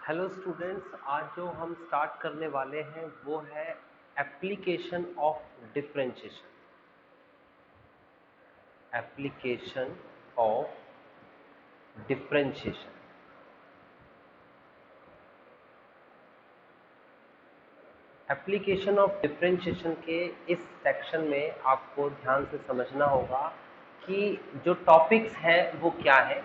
Hello students, आज जो हम स्टार्ट करने वाले हैं वो है application of differentiation. Application of differentiation. Application of differentiation के इस सेक्शन में आपको ध्यान से समझना होगा कि जो टॉपिक्स हैं वो क्या है।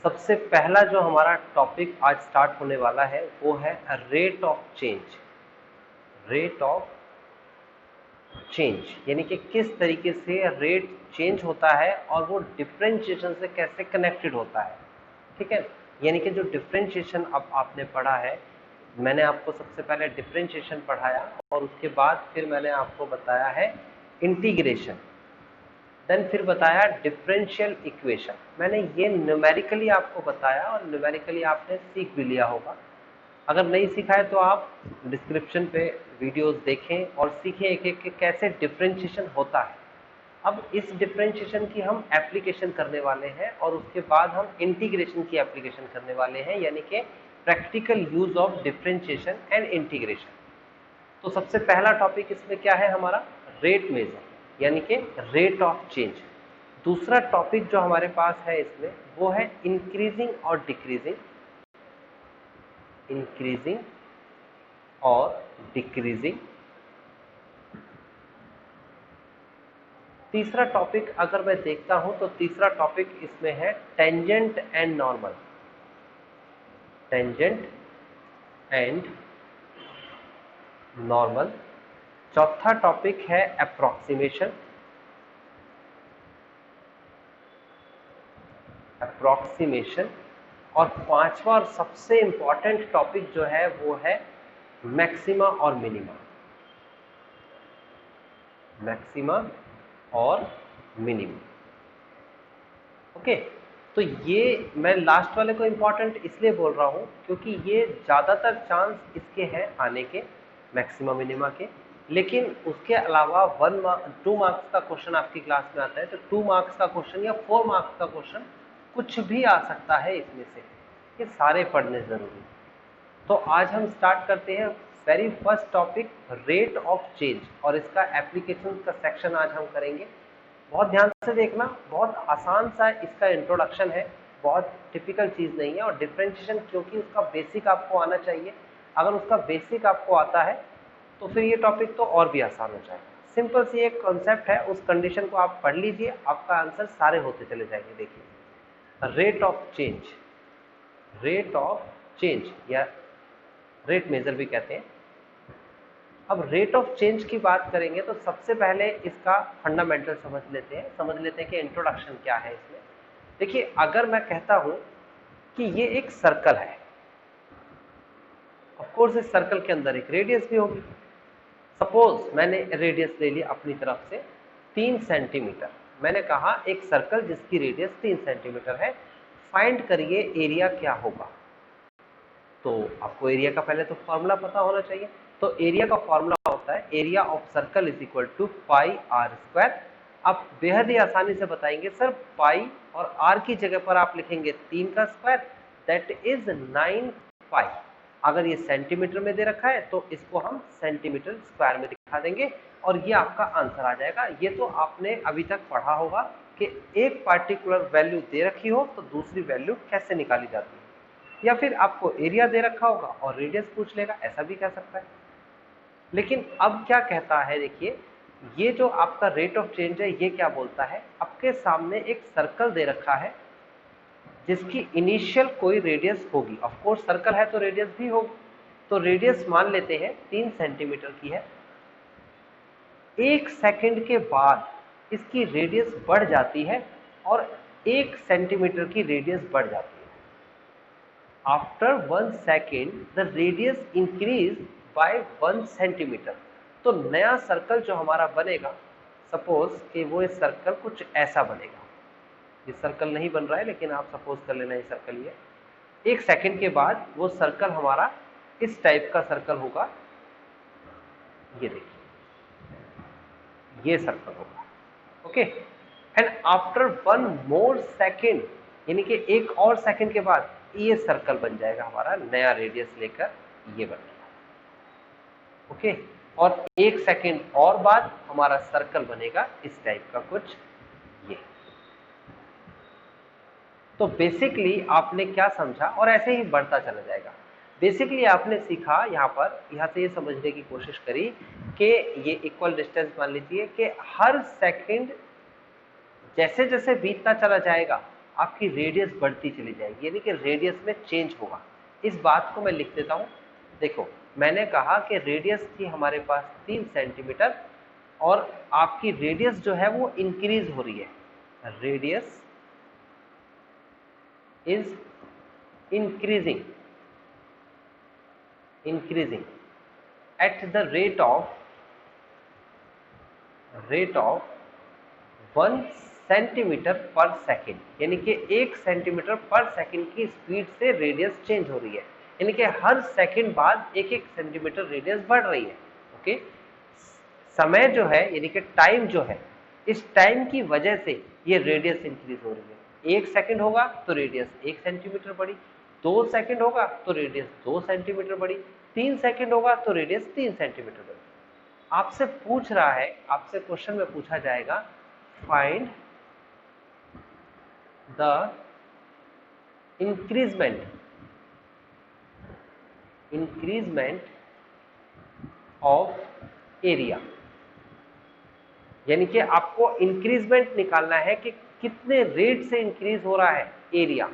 सबसे पहला जो हमारा टॉपिक आज स्टार्ट होने वाला है वो है rate of change. Rate of change यानी कि किस तरीके से रेट चेंज होता है और वो डिफरेंशिएशन से कैसे कनेक्टेड होता है। ठीक है, यानी कि जो डिफरेंशिएशन अब आपने पढ़ा है, मैंने आपको सबसे पहले डिफरेंशिएशन पढ़ाया और उसके बाद फिर मैंने आपको बताया है इंटीग्रेशन, देन फिर बताया डिफरेंशियल इक्वेशन। मैंने ये न्यूमेरिकली आपको बताया और न्यूमेरिकली आपने सीख भी लिया होगा। अगर नहीं सीखा है तो आप डिस्क्रिप्शन पे वीडियोस देखें और सीखें एक एक के कैसे डिफरेंशिएशन होता है। अब इस डिफरेंशिएशन की हम एप्लीकेशन करने वाले हैं और उसके बाद हम इंटीग्रेशन की एप्लीकेशन करने वाले हैं, यानी कि practical use of differentiation and integration. तो सबसे पहला टॉपिक इसमें क्या है हमारा, रेट मेजर यानी कि रेट ऑफ चेंज। दूसरा टॉपिक जो हमारे पास है इसमें वो है इंक्रीजिंग और डिक्रीजिंग, इंक्रीजिंग और डिक्रीजिंग। तीसरा टॉपिक अगर मैं देखता हूं तो तीसरा टॉपिक इसमें है tangent and normal, tangent and normal. चौथा टॉपिक है अप्रोक्सीमेशन, अप्रोक्सीमेशन। और पांचवा और सबसे इंपॉर्टेंट टॉपिक जो है वो है मैक्सिमा और मिनिमा, मैक्सिमा और मिनिमा। ओके, तो ये मैं लास्ट वाले को इंपॉर्टेंट इसलिए बोल रहा हूं क्योंकि ये ज्यादातर चांस इसके हैं आने के, मैक्सिमा मिनिमा के। लेकिन उसके अलावा 2 मार्क्स का क्वेश्चन आपकी क्लास में आता है, तो 2 मार्क्स का क्वेश्चन या 4 मार्क्स का क्वेश्चन कुछ भी आ सकता है इसमें से। ये सारे पढ़ने जरूरी। तो आज हम स्टार्ट करते हैं very first topic, rate of change, और इसका एप्लीकेशन का सेक्शन आज हम करेंगे। बहुत ध्यान से देखना, बहुत आसान सा इसका इंट्रोडक्शन है, बहुत टिपिकल चीज नहीं है। और डिफरेंशिएशन क्योंकि उसका बेसिक आपको आना चाहिए, अगर उसका बेसिक आपको आता है तो फिर ये टॉपिक तो और भी आसान हो जाएगा। सिंपल सी एक कॉन्सेप्ट है, उस कंडीशन को आप पढ़ लीजिए, आपका आंसर सारे होते चले जाएंगे। देखिए, rate of change, rate of change या रेट मेजर भी कहते हैं। अब रेट ऑफ चेंज की बात करेंगे तो सबसे पहले इसका फंडामेंटल समझ लेते हैं कि इंट्रोडक्शन क्या है इसमें। देखिए, अगर मैं कहता हूं कि ये एक सर्कल है, ऑफ कोर्स इस सर्कल के अंदर एक रेडियस भी होगी। सपोज मैंने रेडियस ले ली अपनी तरफ से 3 सेंटीमीटर। मैंने कहा एक सर्कल जिसकी रेडियस 3 सेंटीमीटर है, फाइंड करिए एरिया क्या होगा। तो आपको एरिया का पहले तो फॉर्मूला पता होना चाहिए। तो एरिया का फॉर्मूला होता है area of circle is equal to pi R square. आप बेहद ही आसानी से बताएंगे सर, पाई और आर की जगह पर आप लिखेंगे 3 का स्क्वायर, दैट इज 9 पाई। अगर ये सेंटीमीटर में दे रखा है तो इसको हम सेंटीमीटर स्क्वायर में दिखा देंगे और ये आपका आंसर आ जाएगा। ये तो आपने अभी तक पढ़ा होगा कि एक पार्टिकुलर वैल्यू दे रखी हो तो दूसरी वैल्यू कैसे निकाली जाती है, या फिर आपको एरिया दे रखा होगा और रेडियस पूछ लेगा, ऐसा भी कह सकता है। लेकिन अब क्या कहता है, देखिए, ये जो आपका रेट ऑफ चेंज है ये क्या बोलता है, आपके सामने एक सर्कल दे रखा है जिसकी इनिशियल कोई रेडियस होगी। ऑफ कोर्स सर्कल है तो रेडियस भी होगी। तो रेडियस मान लेते हैं 3 सेंटीमीटर की है। 1 सेकंड के बाद इसकी रेडियस बढ़ जाती है और 1 सेंटीमीटर की रेडियस बढ़ जाती है। After 1 second the radius increase by 1 centimetre. तो नया सर्कल जो हमारा बनेगा, सपोज कि वो इस सर्कल कुछ ऐसा बनेगा। ये सर्कल नहीं बन रहा है लेकिन आप सपोज कर लेना ये सर्कल ही है। 1 सेकेंड के बाद वो सर्कल हमारा इस टाइप का सर्कल होगा। ये देखिए, ये सर्कल होगा। Okay, and after 1 more second, यानी कि एक और सेकेंड के बाद ये सर्कल बन जाएगा हमारा, नया रेडियस लेकर ये बन गया। ओके, और 1 सेकेंड और बाद हमारा सर्कल बनेगा इस टाइप का कुछ ये। तो बेसिकली आपने क्या समझा, और ऐसे ही बढ़ता चला जाएगा। बेसिकली आपने सीखा यहाँ से ये समझने की कोशिश करी कि ये इक्वल डिस्टेंस मान लीजिए कि हर सेकंड जैसे जैसे बीतता चला जाएगा आपकी रेडियस बढ़ती चली जाएगी, यानी कि रेडियस में चेंज होगा। इस बात को मैं लिख देता हूं। देखो, मैंने कहा कि रेडियस थी हमारे पास 3 सेंटीमीटर और आपकी रेडियस जो है वो इंक्रीज हो रही है। Radius is increasing at the rate of 1 centimetre per second, यानी कि 1 सेंटीमीटर पर सेकेंड की स्पीड से रेडियस चेंज हो रही है, यानी कि हर सेकेंड बाद 1-1 सेंटीमीटर रेडियस बढ़ रही है। ओके, समय जो है यानी कि टाइम जो है, इस टाइम की वजह से ये रेडियस इंक्रीज हो रही है। 1 सेकेंड होगा तो रेडियस 1 सेंटीमीटर बढ़ी, 2 सेकेंड होगा तो रेडियस 2 सेंटीमीटर बढ़ी, 3 सेकेंड होगा तो रेडियस 3 सेंटीमीटर बढ़ी। आपसे पूछ रहा है, आपसे क्वेश्चन में पूछा जाएगा find the increment of area, यानी कि आपको इंक्रीजमेंट निकालना है कि कितने रेट से इंक्रीज हो रहा है एरिया।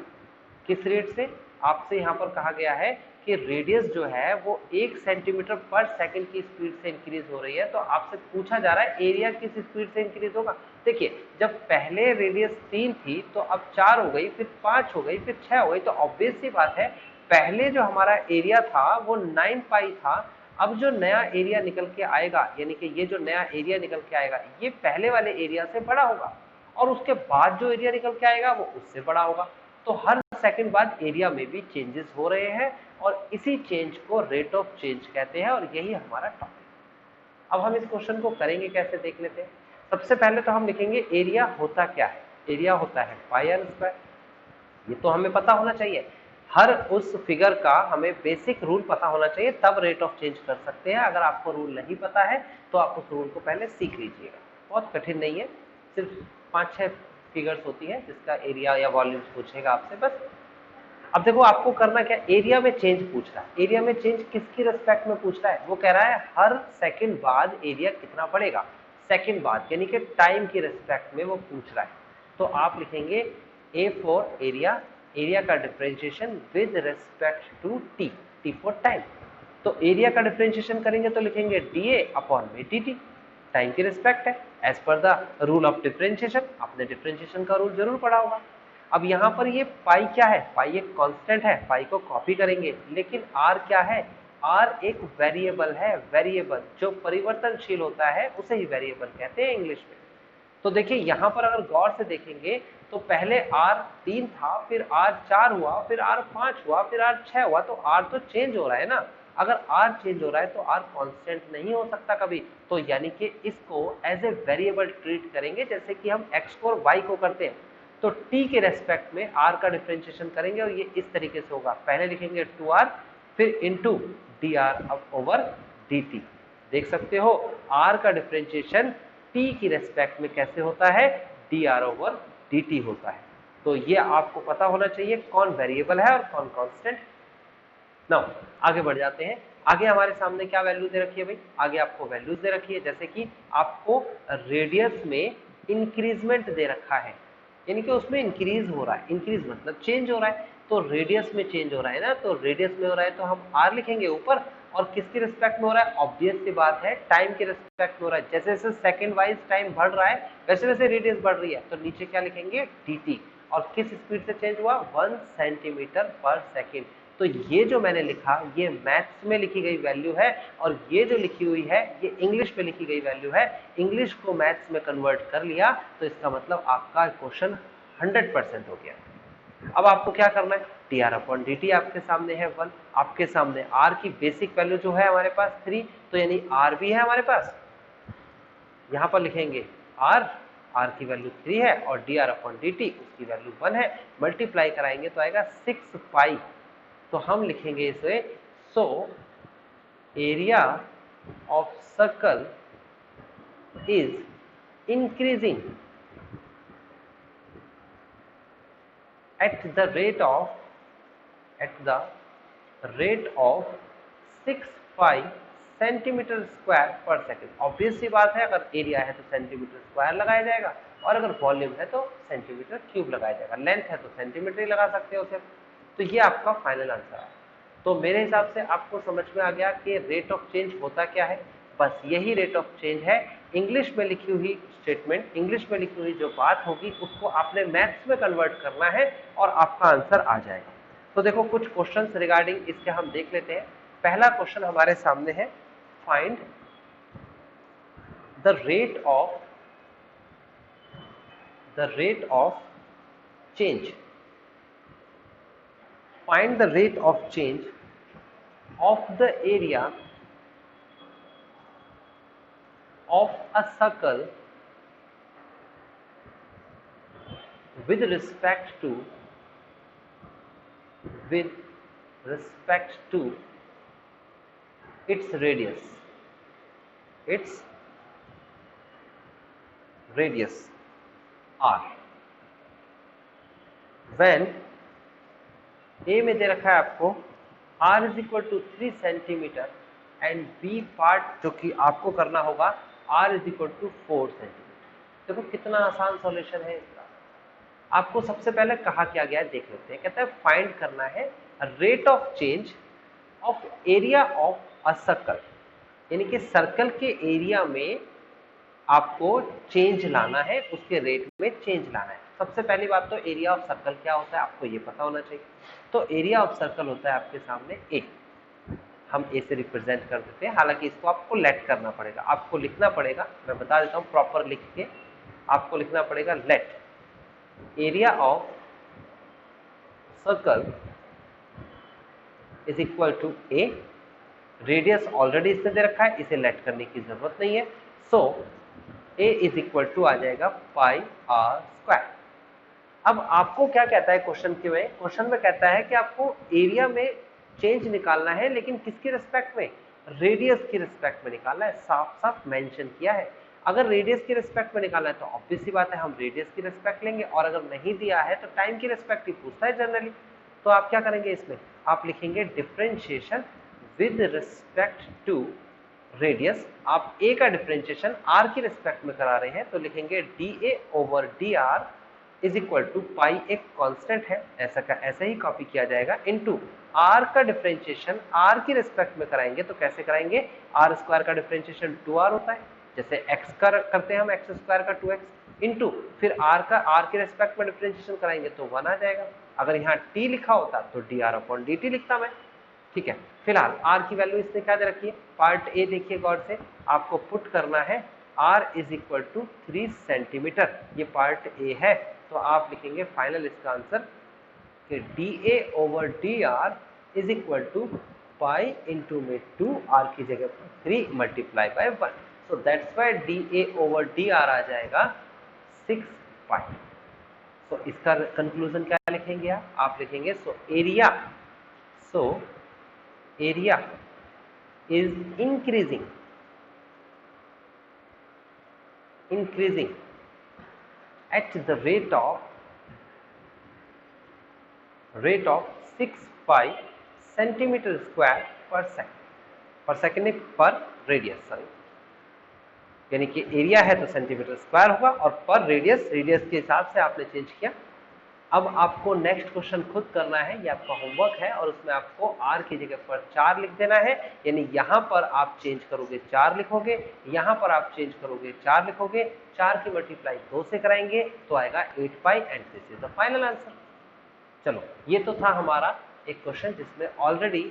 किस रेट से? आपसे यहां पर कहा गया है कि रेडियस जो है वो 1 सेंटीमीटर पर सेकंड की स्पीड से इंक्रीज हो रही है, तो आपसे पूछा जा रहा है एरिया किस स्पीड से इंक्रीज होगा। देखिए, जब पहले रेडियस 3 थी तो अब 4 हो गई, फिर 5 हो गई, फिर 6 हो गई, तो ऑब्वियस सी बात है पहले जो हमारा एरिया था वो 9 पाई था। अब जो नया एरिया निकल के आएगा, यानी कि ये जो नया एरिया निकल के आएगा ये पहले वाले एरिया से बड़ा होगा, और उसके बाद जो एरिया निकल के आएगा वो उससे बड़ा होगा। तो हर सेकंड बाद एरिया में भी चेंजेस हो रहे हैं, और इसी चेंज को रेट ऑफ चेंज कहते हैं, और यही हमारा टॉपिक। अब हम इस क्वेश्चन को करेंगे कैसे, देख लेते हैं। सबसे पहले तो हम लिखेंगे एरिया होता क्या है। एरिया होता है पाई आर स्क्वायर, ये तो हमें पता होना चाहिए। हर उस फिगर का हमें बेसिक रूल पता होना चाहिए, तब रेट ऑफ चेंज कर सकते हैं। अगर आपको रूल नहीं पता है तो आप उस रूल को पहले सीख लीजिएगा, बहुत कठिन नहीं है, सिर्फ 5-6 फिगर्स होती है जिसका एरिया या वॉल्यूम्स पूछेगा आपसे बस। अब देखो आपको करना क्या, एरिया में चेंज पूछ रहा है। एरिया में चेंज किसकी रिस्पेक्ट में पूछ रहा है? वो कह रहा है हर सेकंड बाद एरिया कितना बढ़ेगा, सेकंड बाद, यानी कि टाइम की रिस्पेक्ट में वो पूछ रहा है। तो आप लिखेंगे ए फॉर एरिया, एरिया का differentiation with respect to T, T for time. तो एरिया का डिफरेंशिएशन करेंगे तो लिखेंगे डीए अपॉन में dt, टाइम की रिस्पेक्ट है, as per the rule of differentiation. आपने डिफरेंशिएशन का रूल जरूर पढ़ा होगा। अब यहाँ पर ये पाई क्या है? पाई एक कांस्टेंट है, पाई को कॉपी करेंगे, लेकिन आर क्या है? आर एक वेरिएबल है। वेरिएबल जो परिवर्तनशील होता है उसे ही वेरिएबल कहते हैं इंग्लिश में। तो देखिए यहाँ पर अगर गौर से देखेंगे तो पहले R3 था, फिर R4 हुआ, फिर R5 हुआ, फिर R6 हुआ, तो R तो चेंज हो रहा है ना। अगर R चेंज हो रहा है तो R कांस्टेंट नहीं हो सकता कभी, तो यानी कि इसको एज ए वेरिएबल ट्रीट करेंगे, जैसे कि हम x को और y को करते हैं। तो t के रेस्पेक्ट में r का डिफरेंशिएशन करेंगे और ये इस तरीके से होगा। पहले लिखेंगे 2r, फिर इंटू dr ओवर dt। देख सकते हो r का डिफरेंशिएशन t की रेस्पेक्ट में कैसे होता है? dr ओवर dt होता है। तो ये आपको पता होना चाहिए कौन वेरिएबल है और कौन कांस्टेंट। नाउ आगे बढ़ जाते हैं। आगे हमारे सामने क्या वैल्यू दे रखी है भाई? आगे आपको वैल्यूज दे रखी है, जैसे कि आपको रेडियस में इंक्रीजमेंट दे रखा है, यानी कि उसमें इंक्रीज हो रहा है। इंक्रीज मतलब चेंज हो रहा है, तो रेडियस में चेंज हो रहा है ना, तो रेडियस में हो रहा है तो हम r लिखेंगे ऊपर। और किसकी रिस्पेक्ट में हो रहा है? ऑब्वियस सी बात है, टाइम की रिस्पेक्ट में हो रहा है। जैसे जैसे सेकंड वाइज टाइम बढ़ रहा है वैसे वैसे रेडियस बढ़ रही है, तो नीचे क्या लिखेंगे? dt। और किस स्पीड से चेंज हुआ? 1 सेंटीमीटर पर सेकेंड। तो ये जो मैंने लिखा ये मैथ्स में लिखी गई वैल्यू है, और ये जो लिखी हुई है ये इंग्लिश में लिखी गई वैल्यू है। इंग्लिश को मैथ्स में कन्वर्ट कर लिया तो इसका मतलब आपका क्वेश्चन 100% हो गया। अब आपको क्या करना है? dr अपॉन dt आपके सामने है 1, आपके सामने r की बेसिक वैल्यू जो है हमारे पास 3, तो यानी r भी है हमारे पास। यहां पर लिखेंगे r आर की वैल्यू 3 है और D R upon D T उसकी वैल्यू 1 है, मल्टीप्लाई कराएंगे तो आएगा 6 पाई। तो हम लिखेंगे इसे, so area of circle is increasing at the rate of 6 pi centimetre square पर सेकेंड। ऑब्वियस सी बात है, अगर एरिया है तो सेंटीमीटर स्क्वायर लगाया जाएगा और अगर वॉल्यूम है तो सेंटीमीटर क्यूब लगाया जाएगा, लेंथ है तो सेंटीमीटर ही लगा सकते हो सिर्फ। तो ये आपका फाइनल आंसर है। तो मेरे हिसाब से आपको समझ में आ गया कि रेट ऑफ चेंज होता क्या है, बस यही रेट ऑफ चेंज है। इंग्लिश में लिखी हुई स्टेटमेंट, इंग्लिश में लिखी हुई जो बात होगी उसको आपने मैथ्स में कन्वर्ट करना है और आपका आंसर आ जाएगा। तो देखो कुछ क्वेश्चंस रिगार्डिंग इसके हम देख लेते हैं। पहला क्वेश्चन हमारे सामने है, find the rate of change, find the rate of change of the area of a circle with respect to its radius r when A में दे रखा है आपको r is equal to 3 centimetre and B part जो कि आपको करना होगा r is equal to 4 centimetre. देखो कितना आसान सॉल्यूशन है इसका। आपको सबसे पहले कहा क्या गया है देख लेते हैं। कहता है फाइंड करना है rate of change of area of a circle, यानी कि सर्कल के एरिया में आपको चेंज लाना है, उसके रेट में चेंज लाना है। सबसे पहली बात तो एरिया ऑफ सर्कल क्या होता है आपको ये पता होना चाहिए। तो एरिया ऑफ सर्कल होता है आपके सामने ए, हम ए से रिप्रेजेंट कर देते हैं। हालांकि इसको आपको लेट करना पड़ेगा, आपको लिखना पड़ेगा, मैं बता देता हूं प्रॉपर लिख के, आपको लिखना पड़ेगा let area of circle is equal to A. Radius already इसने दे रखा है, इसे लेट करने की जरूरत नहीं है। सो ए इज इक्वल टू आ जाएगा पाई आर स्क्वायर। अब आपको क्या कहता है क्वेश्चन में कहता है कि आपको एरिया में चेंज निकालना है, लेकिन किसके रिस्पेक्ट में, रेडियस की रिस्पेक्ट में निकालना है। साफ साफ मेंशन किया है। अगर रेडियस की रिस्पेक्ट में निकालना है तो ऑब्वियस सी बात है हम रेडियस की रिस्पेक्ट लेंगे, और अगर नहीं दिया है तो टाइम की रिस्पेक्ट ही पूछता है जनरली। तो आप क्या करेंगे इसमें, आप लिखेंगे differentiation with respect to radius. आप ए का डिफरेंशिएशन आर की रिस्पेक्ट में करा रहे हैं तो लिखेंगे D A over D R is equal to pi, एक कांस्टेंट है ऐसा का ऐसा ही कॉपी किया जाएगा, इनटू आर का डिफरेंशिएशन आर की रिस्पेक्ट में कराएंगे तो कैसे कराएंगे, आर स्क्वायर का डिफरेंशिएशन 2r होता है, जैसे एक्स का करते हैं हम एक्स स्क्वायर का 2x, इनटू फिर आर का आर के रिस्पेक्ट में डिफरेंशिएशन कराएंगे तो 1 आ जाएगा। अगर यहाँ t लिखा होता तो D R upon D T लिखता मैं। ठीक है, फिलहाल r की वैल्यू इसने क्या दे रखी है, पार्ट ए देखिए गौर से, आपको पुट करना है r is equal to 3 centimetre, ये पार्ट ए है। तो आप लिखेंगे फाइनल इसका आंसर कि D A over D R is equal to pi into में 2, आर की जगह पर 3 multiply by 1। So that's why D A over D R आ जाएगा 6 पाई। सो इसका कंक्लूजन क्या लिखेंगे आप लिखेंगे so area is increasing at the rate of 6 pi centimetre square पर सेकेंड पर रेडियस, सॉरी, यानी कि एरिया है तो सेंटीमीटर स्क्वायर होगा और पर रेडियस के हिसाब से आपने चेंज किया। अब आपको नेक्स्ट क्वेश्चन खुद करना है, ये आपका होमवर्क है, और उसमें आपको r की जगह पर 4 लिख देना है, यानी यहाँ पर आप चेंज करोगे 4 लिखोगे, यहाँ पर आप चेंज करोगे 4 लिखोगे, 4 की मल्टीप्लाई 2 से कराएंगे तो आएगा 8 pi and this is the final answer. चलो, ये तो था हमारा एक क्वेश्चन जिसमें ऑलरेडी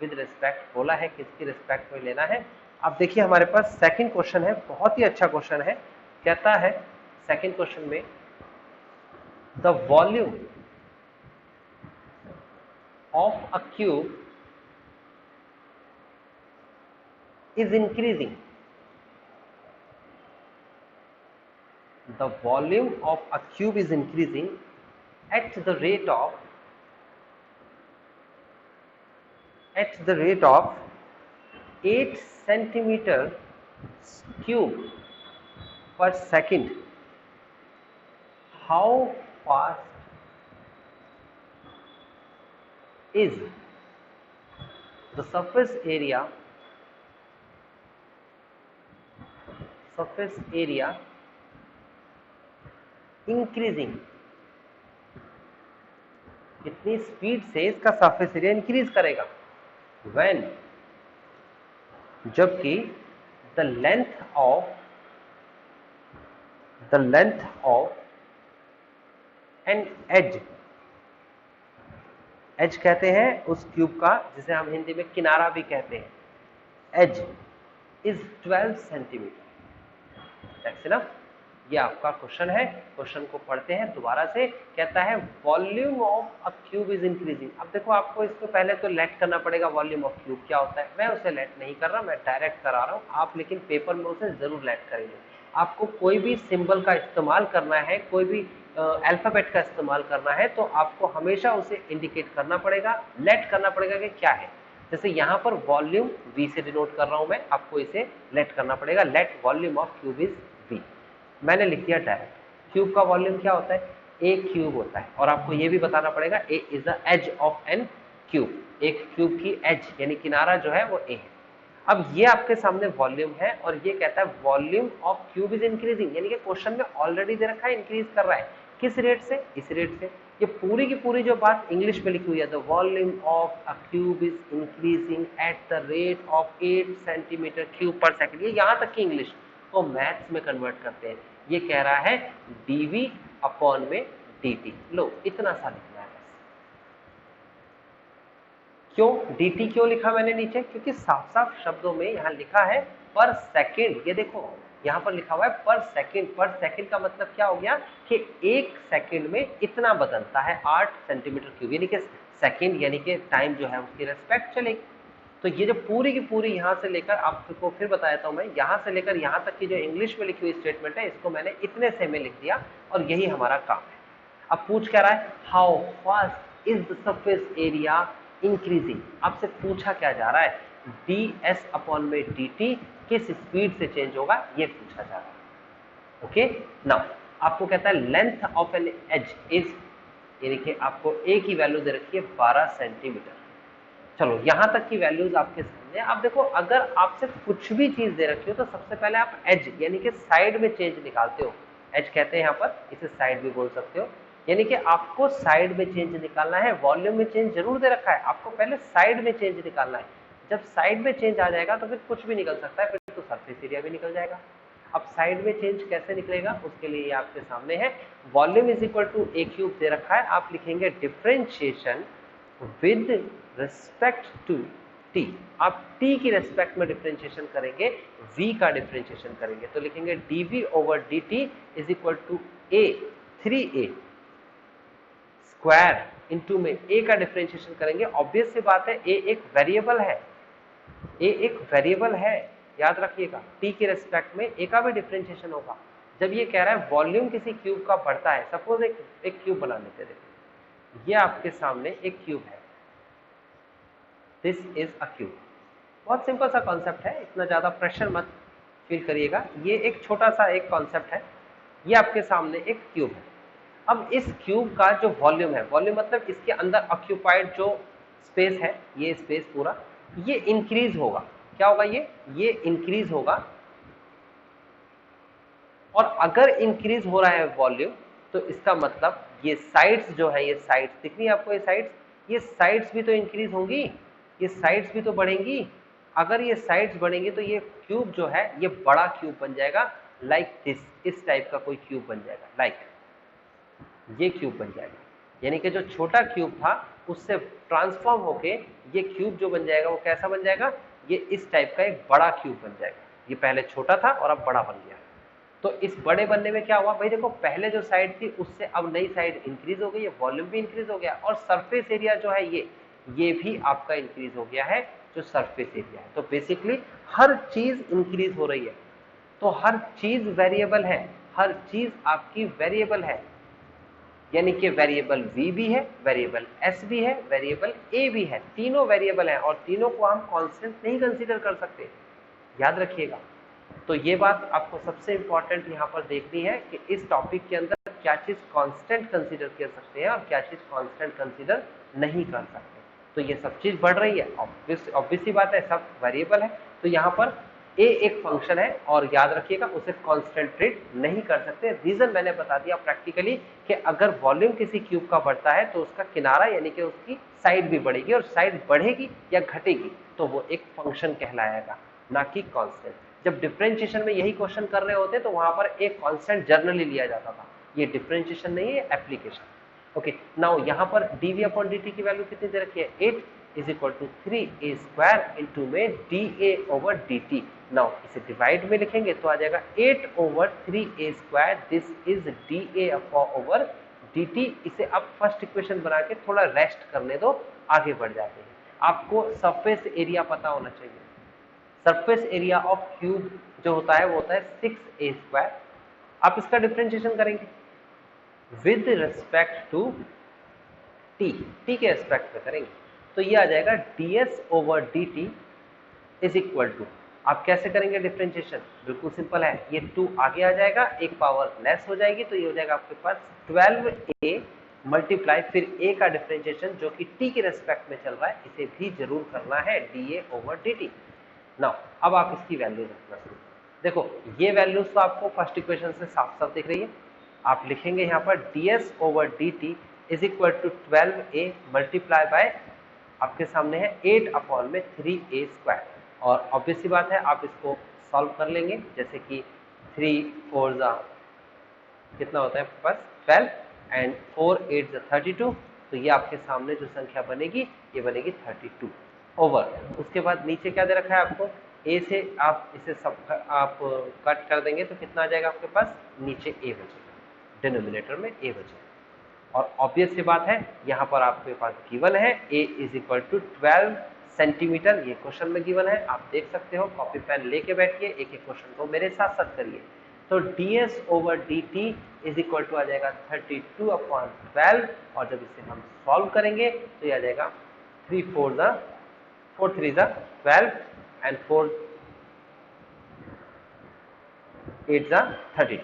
विद रिस्पेक्ट बोला है किसकी रिस्पेक्ट में लेना है। अब देखिए हमारे पास सेकंड क्वेश्चन है, बहुत ही अच्छा क्वेश्चन है। कहता है सेकंड क्वेश्चन में the volume of a cube is increasing the volume of a cube is increasing at the rate of 8 centimeter cube per second, how fast is the surface area increasing, कितनी speed से इसका surface area increase करेगा, when, जबकि the length of an edge कहते हैं उस cube का जिसे हम हिंदी में किनारा भी कहते हैं, edge is 12 centimetre. That's enough. ये आपका क्वेश्चन है। क्वेश्चन को पढ़ते हैं दोबारा से। कहता है volume of a cube is increasing. अब देखो आपको इसको पहले तो लेट करना पड़ेगा, वॉल्यूम ऑफ क्यूब क्या होता है। मैं उसे लेट नहीं कर रहा, मैं डायरेक्ट करा रहा हूँ। आप लेकिन पेपर में उसे जरूर लेट करेंगे। आपको कोई भी सिंबल का इस्तेमाल करना है, कोई भी अल्फाबेट का इस्तेमाल करना है, तो आपको हमेशा उसे इंडिकेट करना पड़ेगा, लेट करना पड़ेगा कि क्या है। जैसे यहाँ पर वॉल्यूम V से डिनोट कर रहा हूं मैं, आपको इसे लेट करना पड़ेगा। Let volume of cube is V। मैंने लिख दिया डायरेक्ट। क्यूब का वॉल्यूम क्या होता है, ए क्यूब होता है। और आपको ये भी बताना पड़ेगा A is the edge of an cube. एक क्यूब की एज यानी किनारा जो है वो ए है। अब ये आपके सामने वॉल्यूम है और ये कहता है volume of cube is increasing, यानी कि क्वेश्चन में ऑलरेडी दे रखा है इंक्रीज कर रहा है। किस रेट से, इस रेट से। ये पूरी की पूरी जो बात इंग्लिश में लिखी हुई है, the volume of a cube is increasing at the rate of 8 centimetre cube पर सेकंड। ये यहाँ तक की इंग्लिश को मैथ्स में कन्वर्ट करते हैं। ये कह रहा है dv अपॉन में dt। लो इतना सा लिखना है बस। क्यों dt क्यों लिखा मैंने नीचे, क्योंकि साफ साफ शब्दों में यहाँ लिखा है पर सेकेंड। ये देखो यहाँ पर लिखा हुआ है पर सेकेंड। पर सेकेंड का मतलब क्या हो गया कि एक सेकेंड में इतना बदलता है 8 सेंटीमीटर क्यूब, यानी कि सेकेंड यानी कि टाइम जो है उसकी रेस्पेक्ट चलेगी। तो ये जो पूरी की पूरी यहाँ से लेकर आपको फिर बता देता हूँ मैं, यहाँ से लेकर यहाँ तक की जो इंग्लिश में लिखी हुई स्टेटमेंट है, इसको मैंने इतने से में लिख दिया और यही हमारा काम है। अब पूछ क्या रहा है, how fast is the surface area increasing. आपसे पूछा क्या जा रहा है, ds अपॉन में dt किस स्पीड से चेंज होगा, ये पूछा जा रहा है। ओके नाउ आपको कहता है length of an edge is, यानी कि आपको a की वैल्यू दे रखी है 12 सेंटीमीटर। चलो यहां तक की वैल्यूज आपके सामने। आप देखो अगर आपसे कुछ भी चीज दे रखी हो तो सबसे पहले आप एज यानी कि साइड में चेंज निकालते हो। एज कहते हैं यहाँ पर, इसे साइड भी बोल सकते हो, यानी कि आपको साइड में चेंज निकालना है। वॉल्यूम में चेंज जरूर दे रखा है, आपको पहले साइड में चेंज निकालना है। जब साइड में चेंज आ जाएगा तो फिर कुछ भी निकल सकता है, फिर तो सरफेस एरिया भी निकल जाएगा। अब साइड में चेंज कैसे निकलेगा, उसके लिए ये आपके सामने है। Volume is equal to A cube दे रखा है, आप लिखेंगे differentiation with respect to t। आप t की रिस्पेक्ट में डिफरेंशिएशन करेंगे, v का डिफरेंशिएशन करेंगे, तो लिखेंगे dv over dt is equal to a 3a square into में a का डिफरेंशिएशन करेंगे। ऑब्वियस सी बात है a एक वेरिएबल है, a एक वेरिएबल है, याद रखिएगा। t के रिस्पेक्ट में a का भी डिफरेंशिएशन होगा। जब ये कह रहा है वॉल्यूम किसी क्यूब का बढ़ता है, सपोज एक क्यूब बना लेते हैं, देखो ये आपके सामने एक क्यूब है, दिस इज अ क्यूब। बहुत सिंपल सा कॉन्सेप्ट है, इतना ज्यादा प्रेशर मत फील करिएगा। ये एक छोटा सा एक कॉन्सेप्ट है। ये आपके सामने एक क्यूब है। अब इस क्यूब का जो वॉल्यूम है, वॉल्यूम मतलब इसके अंदर ऑक्यूपाइड जो स्पेस है, ये स्पेस पूरा, ये इंक्रीज होगा। क्या होगा, ये इंक्रीज होगा। और अगर इंक्रीज हो रहा है वॉल्यूम तो इसका मतलब ये साइड्स जो है, ये साइड्स दिख रही है आपको, ये साइड्स भी तो इंक्रीज होंगी, ये साइड्स भी तो बढ़ेंगी। अगर ये साइड्स बढ़ेंगी तो ये क्यूब जो है ये बड़ा क्यूब बन जाएगा, लाइक दिस, इस टाइप का कोई क्यूब बन जाएगा, लाइक ये क्यूब बन जाएगा। यानी कि जो छोटा क्यूब था उससे ट्रांसफॉर्म होके ये क्यूब जो बन जाएगा वो कैसा बन जाएगा, ये इस टाइप का एक बड़ा क्यूब बन जाएगा। ये पहले छोटा था और अब बड़ा बन गया। तो इस बड़े बनने में क्या हुआ भाई, देखो पहले जो साइड थी उससे अब नई साइड इंक्रीज हो गई है, वॉल्यूम भी इंक्रीज हो गया और सरफेस एरिया जो है ये भी आपका इंक्रीज हो गया है, जो सरफेस एरिया है। तो बेसिकली हर चीज इंक्रीज हो रही है, तो हर चीज वेरिएबल है, हर चीज आपकी वेरिएबल है, यानी कि वेरिएबल v भी है, वेरिएबल s भी है, वेरिएबल a भी है, तीनों वेरिएबल हैं और तीनों को हम कांस्टेंट नहीं कंसीडर कर सकते, याद रखिएगा। तो ये बात आपको सबसे इंपॉर्टेंट यहाँ पर देखनी है कि इस टॉपिक के अंदर क्या चीज कांस्टेंट कंसीडर कर सकते हैं और क्या चीज कांस्टेंट कंसीडर नहीं कर सकते। तो ये सब चीज बढ़ रही है, ऑब्वियस सी बात है, सब वेरिएबल है। तो यहाँ पर a एक फंक्शन है और याद रखिएगा उसे कॉन्सेंट्रेट नहीं कर सकते। रीजन मैंने बता दिया प्रैक्टिकली कि अगर वॉल्यूम किसी क्यूब का बढ़ता है तो उसका किनारा यानी कि उसकी साइड भी बढ़ेगी, और साइड बढ़ेगी या घटेगी तो वो एक फंक्शन कहलाएगा, ना कि कांस्टेंट। जब डिफरेंशिएशन में यही क्वेश्चन कर रहे होते तो वहां पर एक कांस्टेंट जनरली लिया जाता था। ये डिफरेंशिएशन नहीं है, एप्लीकेशन। ओके, नाउ यहाँ पर dv अपॉन dt की वैल्यू कितनी दे रखी है, 8 is equal to 3a square into में dA ओवर dt। नाउ इसे डिवाइड में लिखेंगे तो आ जाएगा 8 over 3a square, this is dA over dt। इसे अब फर्स्ट इक्वेशन बना के थोड़ा रेस्ट करने दो, आगे बढ़ जाते हैं। आपको सरफेस एरिया पता होना चाहिए। सरफेस एरिया ऑफ क्यूब जो होता है वो होता है 6a स्क्वायर। आप इसका डिफरेंशिएशन करेंगे विद रिस्पेक्ट टू टी के रिस्पेक्ट में करेंगे तो ये आ जाएगा ds over dt is equal to, आप कैसे करेंगे डिफरेंशिएशन, बिल्कुल सिंपल है, ये 2 आगे आ जाएगा, एक पावर लेस हो जाएगी तो ये हो जाएगा आपके पास 12a मल्टीप्लाई फिर a का डिफरेंशिएशन जो कि t के रेस्पेक्ट में चल रहा है, इसे भी जरूर करना है dA ओवर dt। नाउ अब आप इसकी वैल्यू रखना शुरू, देखो ये वैल्यूज तो आपको फर्स्ट इक्वेशन से साफ साफ दिख रही है। आप लिखेंगे यहाँ पर ds over dt is equal to 12a multiply by आपके सामने है 8 अपॉन में 3a स्क्वायर, और ऑब्वियस सी बात है आप इसको सॉल्व कर लेंगे, जैसे कि 3 4 जा कितना होता है आपके पास 12 एंड 4 8 जा 32, तो ये आपके सामने जो संख्या बनेगी ये बनेगी 32 ओवर। उसके बाद नीचे क्या दे रखा है आपको, a से आप इसे सब आप कट कर देंगे तो कितना आ जाएगा आपके पास, नीचे a बचेगा, डिनोमिनेटर में a बचेगा। और ऑब्वियस सी बात है यहाँ पर आपके पास गिवन है a is equal to 12 centimetre, ये क्वेश्चन में गिवन है, आप देख सकते हो, कॉपी पेन लेके बैठिए, एक एक क्वेश्चन को मेरे साथ साथ करिए। तो ds over dt is equal to आ जाएगा 32 अपॉन 12, और जब इसे हम सॉल्व करेंगे तो ये आ जाएगा 3 4 जा 4 3 जा 12 एंड 4 8 जा 32।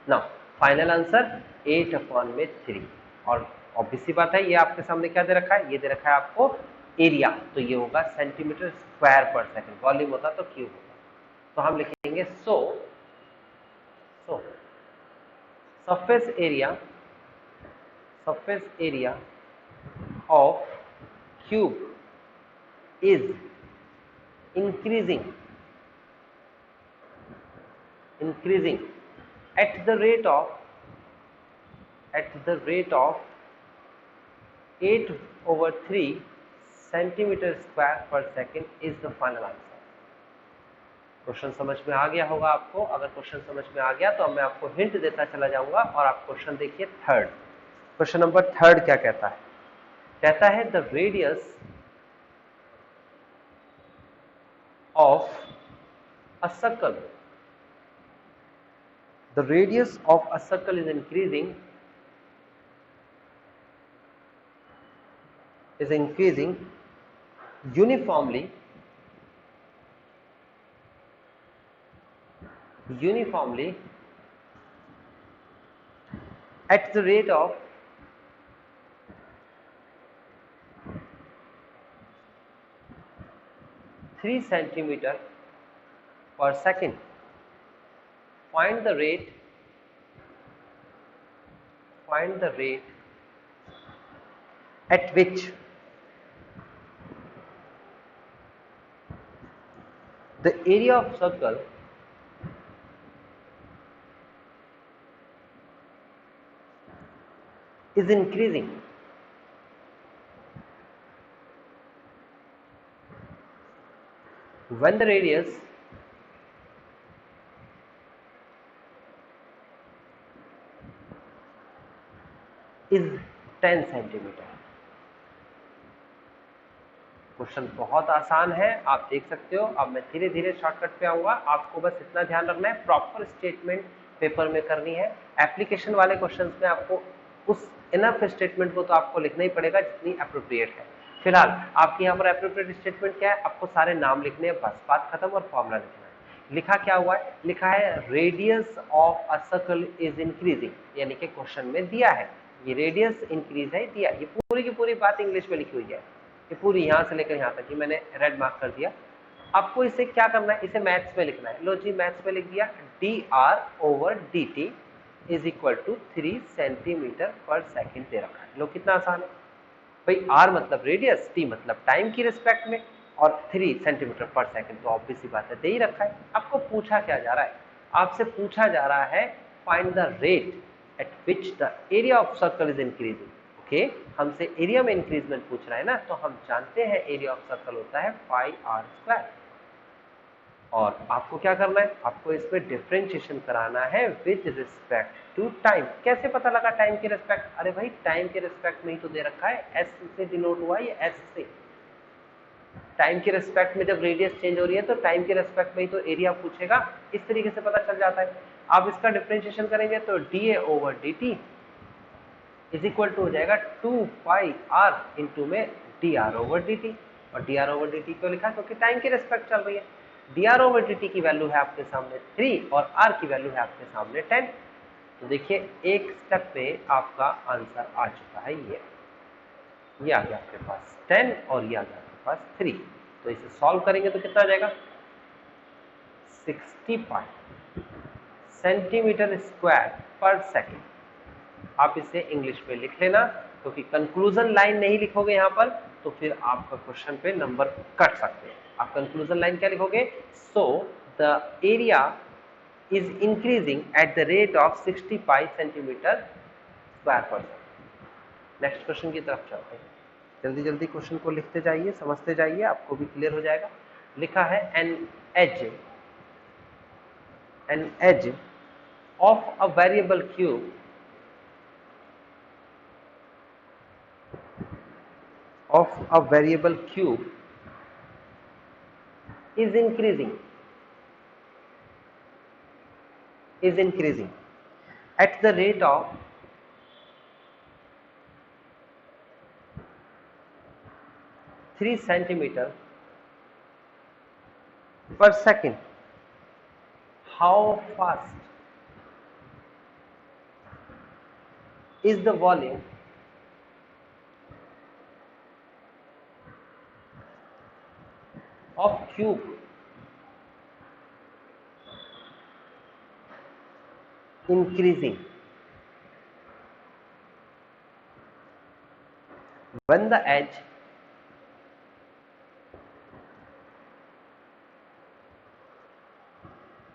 नाउ फाइनल आंसर 8 अपॉन में 3, और ऑब्वियस सी बात है ये आपके सामने क्या दे रखा है, ये दे रखा है आपको एरिया, तो ये होगा सेंटीमीटर स्क्वायर पर सेकंड, वॉल्यूम होता तो क्यूब होता। तो हम लिखेंगे सो surface area of cube is increasing at the rate of 8 over 3 centimeter square per second is the final answer। Question समझ में आ गया होगा आपको। अगर क्वेश्चन समझ में आ गया तो अब मैं आपको हिंट देता चला जाऊंगा, और आप क्वेश्चन देखिए थर्ड, क्वेश्चन नंबर थर्ड क्या कहता है, कहता है the radius of a circle, the radius of a circle is increasing uniformly at the rate of 3 centimeter per second। Find the rate at which the area of circle is increasing when the radius is 10 centimetre. Question बहुत आसान है, आप देख सकते हो। अब मैं धीरे धीरे शॉर्टकट पे आऊंगा, आपको बस इतना ध्यान रखना है प्रॉपर स्टेटमेंट पेपर में करनी है। एप्लीकेशन वाले क्वेश्चंस में आपको उस इनफ स्टेटमेंट को तो आपको लिखना ही पड़ेगा जितनी अप्रोप्रिएट है। फिलहाल आपके यहाँ पर अप्रोप्रिएट स्टेटमेंट क्या है, आपको सारे नाम लिखने हैं, बस बात खत्म और फॉर्मूला लिखना है। लिखा क्या हुआ है, लिखा है radius of a circle is increasing, यानी कि क्वेश्चन में दिया है ये रेडियस इंक्रीज है, दिया। ये पूरी की पूरी बात इंग्लिश में लिखी हुई है, ये पूरी यहाँ से लेकर यहाँ तक, ये मैंने रेड मार्क कर दिया। आपको इसे क्या करना है, इसे मैथ्स में लिखना है। लो जी, मैथ्स में लिख दिया, dr/dt is equal to 3 centimetre per second दे रखा है। लो कितना आसान है भाई, r मतलब रेडियस, t मतलब टाइम की रिस्पेक्ट में, और 3 सेंटीमीटर पर सेकेंड तो ऑब्वियस सी बात है, दे ही रखा है। आपको पूछा क्या जा रहा है, आपसे पूछा जा रहा है find the rate at which the area of circle is increasing. Okay, हमसे एरिया में इंक्रीजमेंट पूछ रहा है ना, तो हम जानते हैं एरिया ऑफ सर्कल होता है पाई आर स्क्वायर। और आपको क्या करना है, आपको इसमें डिफरेंशिएशन कराना है विद रिस्पेक्ट टू टाइम। कैसे पता लगा टाइम के रिस्पेक्ट, अरे भाई टाइम के रिस्पेक्ट में ही तो दे रखा है, एस से डिनोट हुआ है, एस से। टाइम के रिस्पेक्ट में जब रेडियस चेंज हो रही है तो टाइम के रिस्पेक्ट में ही तो एरिया पूछेगा, इस तरीके से पता चल जाता है। आप इसका डिफरेंशिएशन करेंगे तो dA/dt इज इक्वल टू हो जाएगा 2 पाई r इंटू में dr/dt, और dr/dt क्यों लिखा, क्योंकि टाइम की रिस्पेक्ट चल रही है। dr/dt की वैल्यू है आपके सामने 3 और r की वैल्यू है आपके सामने 10। तो देखिए एक स्टेप पे आपका आंसर आ चुका है, ये आ गया आपके पास 10 और ये आ गया आपके पास 3। तो इसे सॉल्व करेंगे तो कितना आ जाएगा, 65 सेंटीमीटर स्क्वायर पर सेकेंड। आप इसे इंग्लिश में लिख लेना, क्योंकि कंक्लूजन लाइन नहीं लिखोगे यहां पर तो फिर आपका क्वेश्चन पे नंबर कट सकते हैं। आप कंक्लूजन लाइन क्या लिखोगे, so the area is increasing at the rate of 65 centimetre square पर सेकेंड। नेक्स्ट क्वेश्चन की तरफ चलते हैं, जल्दी जल्दी क्वेश्चन को लिखते जाइए, समझते जाइए, आपको भी क्लियर हो जाएगा। लिखा है an edge of a variable cube of a variable cube is increasing at the rate of 3 centimeter per second. How fast is the volume of cube increasing when the edge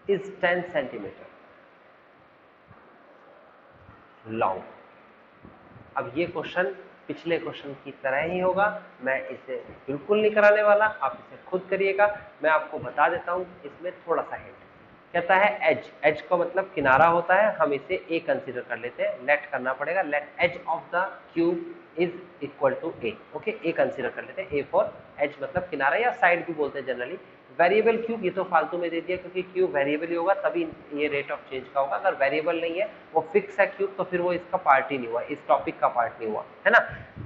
is 10 centimeter long? अब ये question पिछले question की तरह ही होगा, मैं इसे बिल्कुल नहीं कराने वाला, आप इसे खुद करिएगा। मैं आपको बता देता हूँ इसमें थोड़ा सा हिंट। कहता है एज, एज का मतलब किनारा होता है, हम इसे ए कंसीडर कर लेते हैं, लेट करना पड़ेगा, let edge of the cube is equal to a. Okay, a consider कर लेते हैं, ए फॉर एज मतलब किनारा या साइड भी बोलते हैं जनरली। वेरिएबल क्यूब ये तो फालतू में दे दिया, क्योंकि क्यूब वेरिएबल ही होगा तभी ये रेट ऑफ चेंज का होगा। अगर वेरिएबल नहीं है, वो फिक्स है क्यूब, तो फिर वो इसका पार्ट ही नहीं हुआ, इस टॉपिक का पार्ट नहीं हुआ, है ना।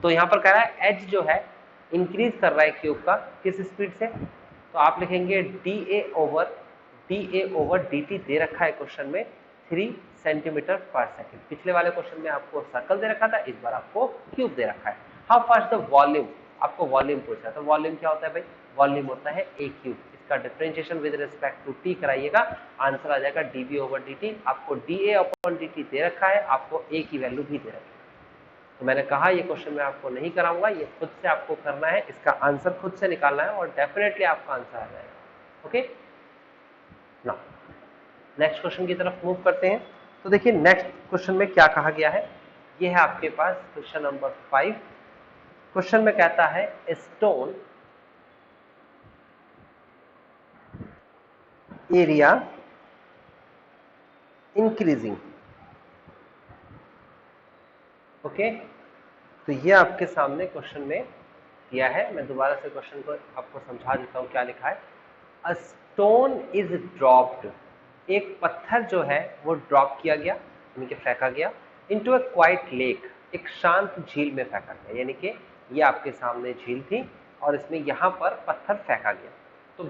तो यहाँ पर कह रहा है एज जो है इंक्रीज कर रहा है क्यूब का, किस स्पीड से, तो आप लिखेंगे dA/dt दे रखा है क्वेश्चन में 3 सेंटीमीटर पर सेकेंड। पिछले वाले क्वेश्चन में आपको सर्कल दे रखा था, इस बार आपको क्यूब दे रखा है। हाउ फास्ट द वॉल्यूम, आपको वॉल्यूम पूछा, तो वॉल्यूम क्या होता है भाई, वॉल्यूम होता है ए क्यूब। इसका differentiation with respect to T कराइएगा, आंसर आ जाएगा dB/dt। आपको dA/dt दे रखा है, आपको ए की वैल्यू भी दे रखी है। तो मैंने कहा ये क्वेश्चन मैं आपको नहीं कराऊंगा, ये खुद से आपको करना है, इसका आंसर खुद से निकालना है और डेफिनेटली आपका आंसर आ जाएगा। ओके, नाउ नेक्स्ट क्वेश्चन की तरफ मूव करते हैं। तो देखिए नेक्स्ट क्वेश्चन में क्या कहा गया है, ये है आपके पास क्वेश्चन नंबर 5। क्वेश्चन में कहता है स्टोन एरिया इंक्रीजिंग। ओके, तो ये आपके सामने क्वेश्चन में दिया है, मैं दोबारा से क्वेश्चन को आपको समझा देता हूं क्या लिखा है। अ स्टोन इज ड्रॉप्ड एक पत्थर जो है वो ड्रॉप किया गया, यानी कि फेंका गया, इनटू ए क्वाइट लेक, एक शांत झील में फेंका गया। यानी कि ये आपके सामने झील थी और इसमें यहाँ पर पत्थर फेंका गया। तो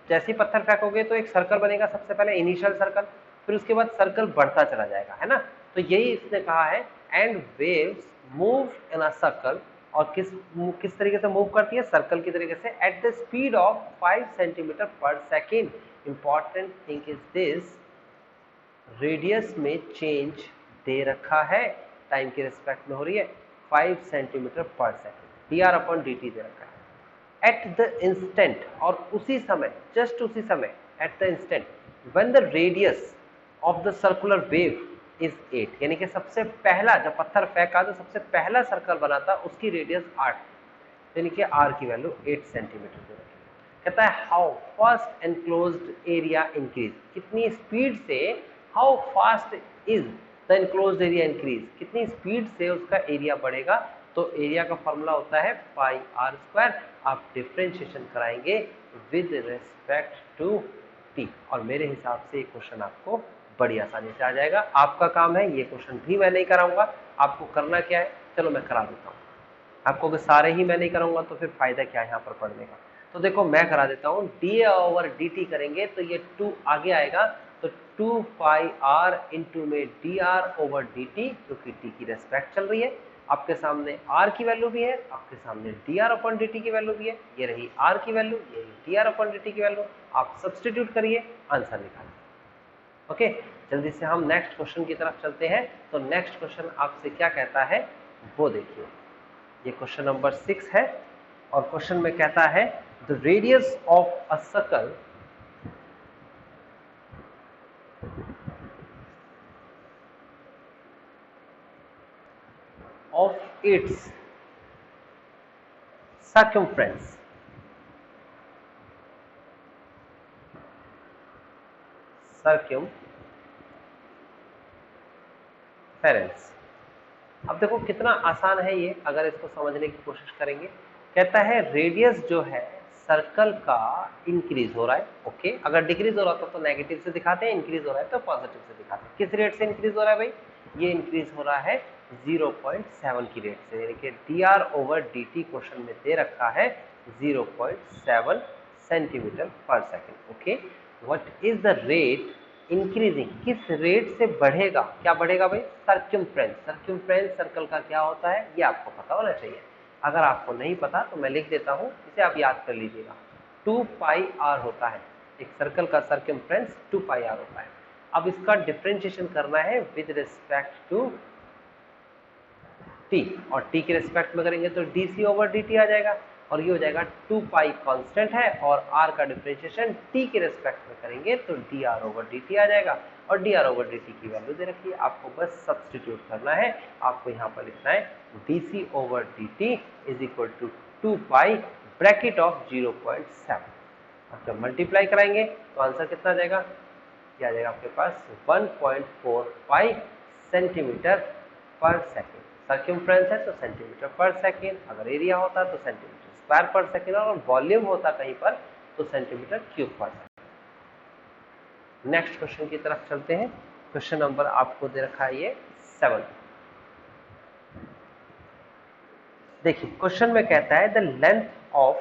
जैसे ही पत्थर फेंकोगे तो एक सर्कल बनेगा, सबसे पहले इनिशियल सर्कल, फिर उसके बाद सर्कल बढ़ता चला जाएगा, है ना। तो यही इसने कहा है, and waves move in a circle, और किस तरीके से मूव करती है, सर्कल की तरीके से, at the speed of 5 centimetre per second. Important thing is this, radius में चेंज दे रखा है, टाइम के रिस्पेक्ट में हो रही है, 5 सेंटीमीटर पर सेकेंड, dr/dt दे रखा है। एट द इंस्टेंट, और उसी समय, जस्ट उसी समय, at the instant when the radius of the circular wave is 8, यानी कि सबसे पहला जब पत्थर फेंका तो सबसे पहला सर्कल बना था, उसकी रेडियस 8, यानी कि r की वैल्यू 8 सेंटीमीटर दे रखी है। कहता है how fast enclosed area increase, कितनी स्पीड से, how fast is the enclosed area increase, कितनी स्पीड से उसका एरिया बढ़ेगा। तो एरिया का फॉर्मूला होता है पाई आर स्क्वायर। आप डिफ्रेंशिएशन कराएंगे विद रिस्पेक्ट टू टी, और मेरे हिसाब से ये क्वेश्चन आपको बड़ी आसानी से आ जाएगा। आपका काम है, ये क्वेश्चन भी मैं नहीं कराऊंगा, आपको करना क्या है, चलो मैं करा देता हूँ। आपको अगर सारे ही मैं नहीं कराऊंगा तो फिर फायदा क्या है यहाँ पर पढ़ने का। तो देखो मैं करा देता हूँ, dA/dt करेंगे तो ये 2 आगे आएगा, तो 2 पाई आर इंटू में dr/dt, क्योंकि t की रेस्पेक्ट चल रही है, आपके सामने r की वैल्यू भी है, आपके सामने dr/dt की वैल्यू भी है, ये रही r की वैल्यू, ये रही dr/dt की वैल्यू, आप सब्सटीट्यूट करिए, आंसर निकालिए। ओके, जल्दी से हम नेक्स्ट क्वेश्चन की तरफ चलते हैं। तो नेक्स्ट क्वेश्चन आपसे क्या कहता है वो देखिए, ये क्वेश्चन नंबर 6 है, और क्वेश्चन में कहता है the radius of a circle of its circumference अब देखो कितना आसान है ये, अगर इसको समझने की कोशिश करेंगे। कहता है रेडियस जो है सर्कल का इंक्रीज हो रहा है, ओके, अगर डिक्रीज हो रहा था तो नेगेटिव से दिखाते हैं, इंक्रीज हो रहा है तो पॉजिटिव से दिखाते हैं। किस रेट से इंक्रीज हो रहा है भाई, ये इंक्रीज हो रहा है 0.7 की रेट से, यानी कि dr/dt क्वेश्चन में दे रखा है 0.7 centimetre per second. Okay, what is the rate increasing, किस रेट से बढ़ेगा, क्या बढ़ेगा भाई, सर्कमफ्रेंस। सर्कमफ्रेंस सर्कल का क्या होता है ये आपको पता होना चाहिए। अगर आपको नहीं पता तो मैं लिख देता हूं, इसे आप याद कर लीजिएगा। 2 पाई आर होता है, एक सर्कल का सर्कमफ्रेंस 2 पाई आर होता है। अब इसका डिफरेंशिएशन करना है विद रिस्पेक्ट टू टी, और टी के रिस्पेक्ट में करेंगे तो dc/dt आ जाएगा, और ये हो जाएगा 2 पाई कांस्टेंट है, और r का डिफरेंशिएशन t के रिस्पेक्ट में करेंगे तो dr/dt आ जाएगा, और dr/dt की वैल्यू दे रखी है, आपको बस सब्स्टिट्यूट करना है। आपको यहाँ पर लिखना है dc/dt is equal to 2 pi bracket of 0.7। अब जब मल्टीप्लाई कराएंगे तो आंसर कितना आ जाएगा, ये आ जाएगा आपके पास 1.45 सेंटीमीटर पर सेकेंड। सर्कमफ्रेंस है तो सेंटीमीटर पर सेकेंड, अगर एरिया होता तो सेंटीमीटर स्क्वायर पर सेकेंड, और वॉल्यूम होता कहीं पर तो सेंटीमीटर क्यूब पर सेकेंड। नेक्स्ट क्वेश्चन की तरफ चलते हैं। क्वेश्चन नंबर आपको दे रखा है ये 7। देखिए क्वेश्चन में कहता है द लेंथ ऑफ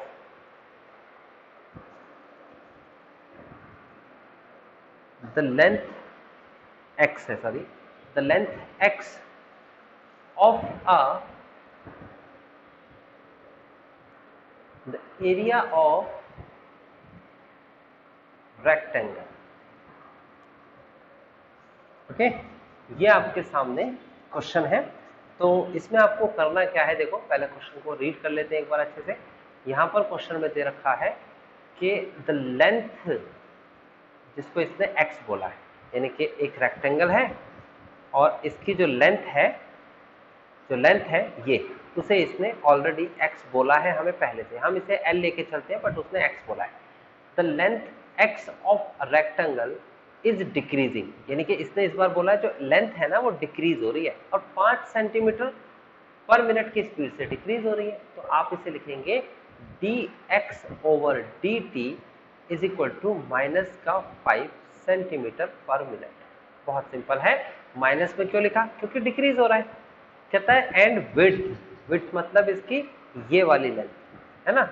x है, sorry, the length x of the area of rectangle। Okay, ये आपके सामने क्वेश्चन है। तो इसमें आपको करना क्या है, देखो पहले क्वेश्चन को रीड कर लेते हैं एक बार अच्छे से। यहां पर क्वेश्चन में दे रखा है कि द लेंथ, जिसको इसने x बोला है, यानी कि एक रेक्टेंगल है और इसकी जो लेंथ है ये, उसे इसने ऑलरेडी x बोला है हमें पहले से, हम इसे l लेके चलते हैं बट उसने x बोला है। The length x of rectangle is decreasing, यानी कि इसने इस बार बोला है जो लेंथ है ना वो डिक्रीज हो रही है, और 5 सेंटीमीटर पर मिनट की स्पीड से डिक्रीज हो रही है। तो आप इसे लिखेंगे dx/dt is equal to minus का 5 सेंटीमीटर पर मिनट। बहुत सिंपल है। माइनस में क्यों लिखा? क्योंकि डिक्रीज हो रहा है। कहता है एंड विड्थ, विड्थ मतलब इसकी ये वाली लेंथ है ना,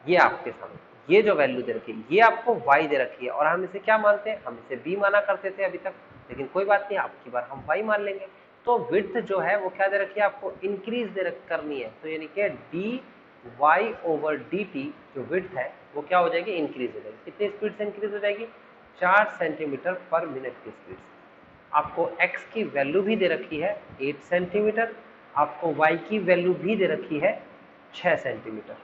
ये आपके सामने ये जो वैल्यू दे रखी है ये आपको y दे रखी है, और हम इसे क्या मानते हैं? हम इसे b माना करते थे अभी तक, लेकिन कोई बात नहीं, अब की बार हम y मान लेंगे। तो विड्थ जो है वो क्या दे रखी है आपको? इंक्रीज करनी है, तो यानी कि dy ओवर dt जो विड्थ है वो क्या हो जाएगी? इंक्रीज हो जाएगी। कितनी स्पीड से इंक्रीज हो जाएगी? 4 सेंटीमीटर पर मिनट की स्पीड से। आपको x की वैल्यू भी दे रखी है 8 सेंटीमीटर, आपको y की वैल्यू भी दे रखी है 6 सेंटीमीटर।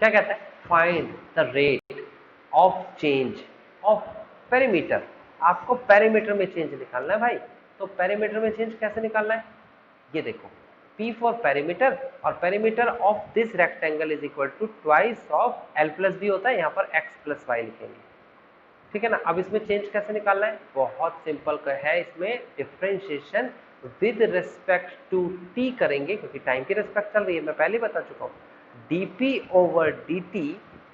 क्या कहता है? Find the rate of change of perimeter. आपको पेरीमीटर में चेंज निकालना है भाई। तो पेरीमीटर में चेंज कैसे निकालना है? ये देखो, P फॉर पेरीमीटर, और perimeter of this rectangle is equal to twice of L plus b होता है, यहाँ पर x प्लस वाई लिखेंगे, ठीक है ना। अब इसमें चेंज कैसे निकालना है? बहुत सिंपल है, इसमें differentiation with respect to t करेंगे, क्योंकि टाइम की रिस्पेक्ट चल रही है, मैं पहले बता चुका हूँ। dp over dt